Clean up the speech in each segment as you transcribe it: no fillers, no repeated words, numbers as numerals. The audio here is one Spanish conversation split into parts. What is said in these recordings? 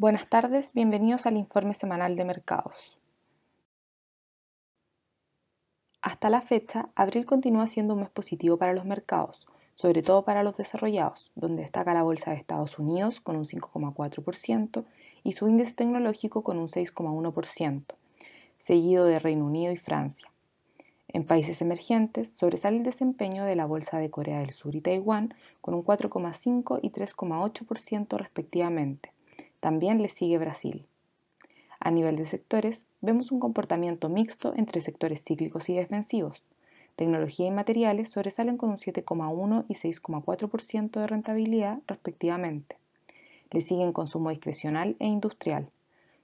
Buenas tardes, bienvenidos al informe semanal de mercados. Hasta la fecha, abril continúa siendo un mes positivo para los mercados, sobre todo para los desarrollados, donde destaca la bolsa de Estados Unidos con un 5,4% y su índice tecnológico con un 6,1%, seguido de Reino Unido y Francia. En países emergentes, sobresale el desempeño de la bolsa de Corea del Sur y Taiwán con un 4,5 y 3,8% respectivamente. También le sigue Brasil. A nivel de sectores, vemos un comportamiento mixto entre sectores cíclicos y defensivos. Tecnología y materiales sobresalen con un 7,1 y 6,4% de rentabilidad respectivamente. Le siguen consumo discrecional e industrial.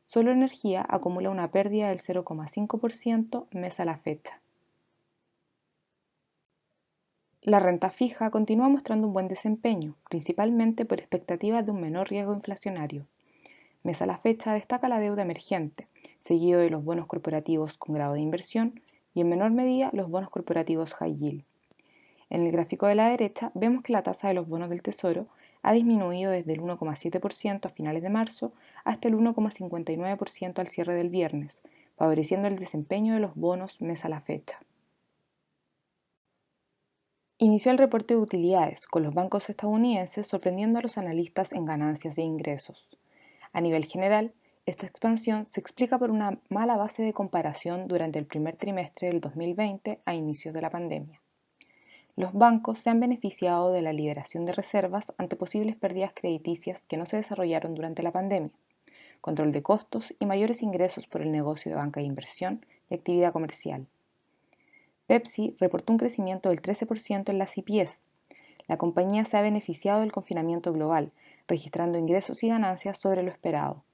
Solo energía acumula una pérdida del 0,5% mes a la fecha. La renta fija continúa mostrando un buen desempeño, principalmente por expectativas de un menor riesgo inflacionario. Mes a la fecha destaca la deuda emergente, seguido de los bonos corporativos con grado de inversión y en menor medida los bonos corporativos high yield. En el gráfico de la derecha vemos que la tasa de los bonos del Tesoro ha disminuido desde el 1,7% a finales de marzo hasta el 1,59% al cierre del viernes, favoreciendo el desempeño de los bonos mes a la fecha. Inició el reporte de utilidades, con los bancos estadounidenses sorprendiendo a los analistas en ganancias e ingresos. A nivel general, esta expansión se explica por una mala base de comparación durante el primer trimestre del 2020 a inicios de la pandemia. Los bancos se han beneficiado de la liberación de reservas ante posibles pérdidas crediticias que no se desarrollaron durante la pandemia, control de costos y mayores ingresos por el negocio de banca de inversión y actividad comercial. Pepsi reportó un crecimiento del 13% en las IPS. La compañía se ha beneficiado del confinamiento global, registrando ingresos y ganancias sobre lo esperado.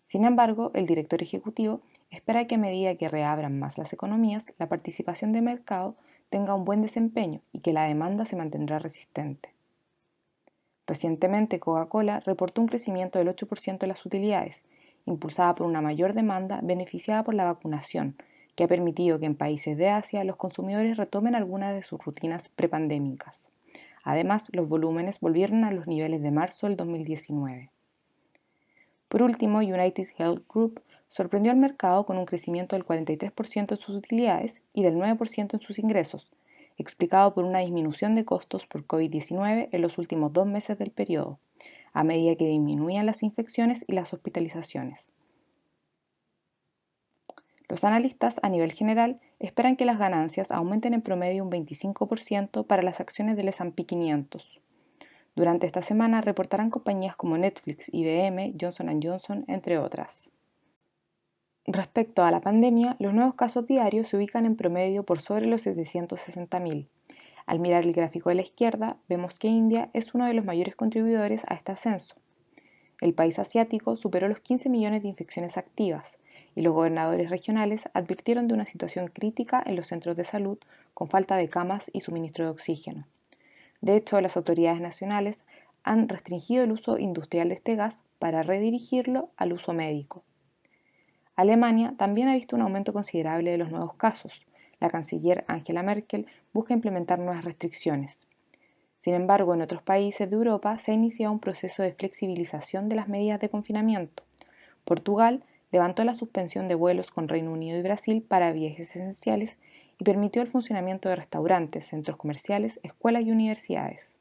Sin embargo, el director ejecutivo espera que a medida que reabran más las economías, la participación de mercado tenga un buen desempeño y que la demanda se mantendrá resistente. Recientemente, Coca-Cola reportó un crecimiento del 8% de las utilidades, impulsada por una mayor demanda beneficiada por la vacunación, que ha permitido que en países de Asia los consumidores retomen algunas de sus rutinas prepandémicas. Además, los volúmenes volvieron a los niveles de marzo del 2019. Por último, United Health Group sorprendió al mercado con un crecimiento del 43% en sus utilidades y del 9% en sus ingresos, explicado por una disminución de costos por COVID-19 en los últimos 2 meses del periodo, a medida que disminuían las infecciones y las hospitalizaciones. Los analistas, a nivel general, esperan que las ganancias aumenten en promedio un 25% para las acciones del S&P 500. Durante esta semana reportarán compañías como Netflix, IBM, Johnson & Johnson, entre otras. Respecto a la pandemia, los nuevos casos diarios se ubican en promedio por sobre los 760.000. Al mirar el gráfico de la izquierda, vemos que India es uno de los mayores contribuidores a este ascenso. El país asiático superó los 15 millones de infecciones activas y los gobernadores regionales advirtieron de una situación crítica en los centros de salud con falta de camas y suministro de oxígeno. De hecho, las autoridades nacionales han restringido el uso industrial de este gas para redirigirlo al uso médico. Alemania también ha visto un aumento considerable de los nuevos casos. La canciller Angela Merkel busca implementar nuevas restricciones. Sin embargo, en otros países de Europa se ha iniciado un proceso de flexibilización de las medidas de confinamiento. Portugal levantó la suspensión de vuelos con Reino Unido y Brasil para viajes esenciales y permitió el funcionamiento de restaurantes, centros comerciales, escuelas y universidades.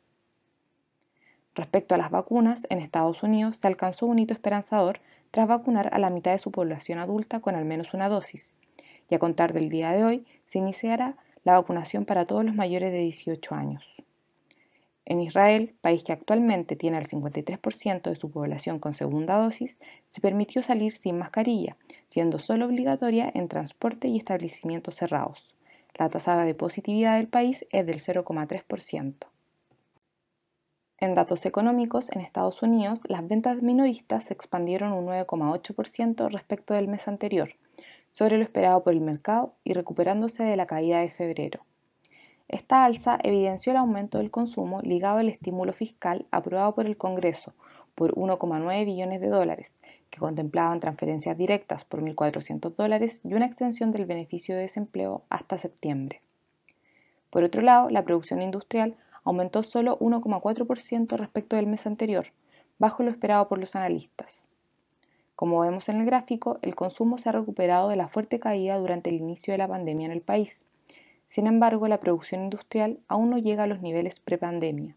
Respecto a las vacunas, en Estados Unidos se alcanzó un hito esperanzador tras vacunar a la mitad de su población adulta con al menos una dosis, y a contar del día de hoy se iniciará la vacunación para todos los mayores de 18 años. En Israel, país que actualmente tiene el 53% de su población con segunda dosis, se permitió salir sin mascarilla, siendo solo obligatoria en transporte y establecimientos cerrados. La tasa de positividad del país es del 0,3%. En datos económicos, en Estados Unidos, las ventas minoristas se expandieron un 9,8% respecto del mes anterior, sobre lo esperado por el mercado y recuperándose de la caída de febrero. Esta alza evidenció el aumento del consumo ligado al estímulo fiscal aprobado por el Congreso por 1,9 billones de dólares, que contemplaban transferencias directas por 1.400 dólares y una extensión del beneficio de desempleo hasta septiembre. Por otro lado, la producción industrial aumentó solo 1,4% respecto del mes anterior, bajo lo esperado por los analistas. Como vemos en el gráfico, el consumo se ha recuperado de la fuerte caída durante el inicio de la pandemia en el país. Sin embargo, la producción industrial aún no llega a los niveles prepandemia.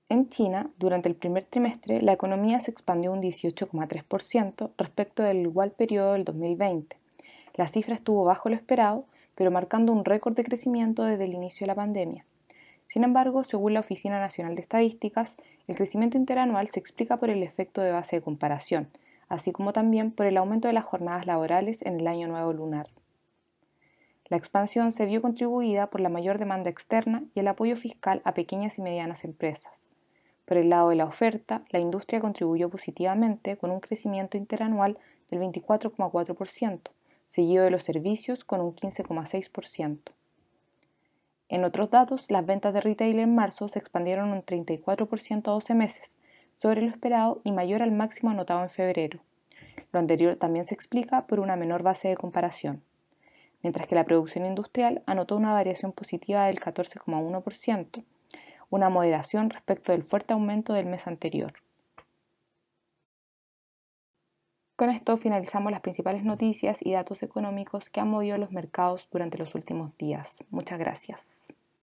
En China, durante el primer trimestre, la economía se expandió un 18,3% respecto del igual periodo del 2020. La cifra estuvo bajo lo esperado, pero marcando un récord de crecimiento desde el inicio de la pandemia. Sin embargo, según la Oficina Nacional de Estadísticas, el crecimiento interanual se explica por el efecto de base de comparación, así como también por el aumento de las jornadas laborales en el año nuevo lunar. La expansión se vio contribuida por la mayor demanda externa y el apoyo fiscal a pequeñas y medianas empresas. Por el lado de la oferta, la industria contribuyó positivamente con un crecimiento interanual del 24,4%, seguido de los servicios con un 15,6%. En otros datos, las ventas de retail en marzo se expandieron un 34% a 12 meses, sobre lo esperado y mayor al máximo anotado en febrero. Lo anterior también se explica por una menor base de comparación, mientras que la producción industrial anotó una variación positiva del 14,1%, una moderación respecto del fuerte aumento del mes anterior. Con esto finalizamos las principales noticias y datos económicos que han movido los mercados durante los últimos días. Muchas gracias.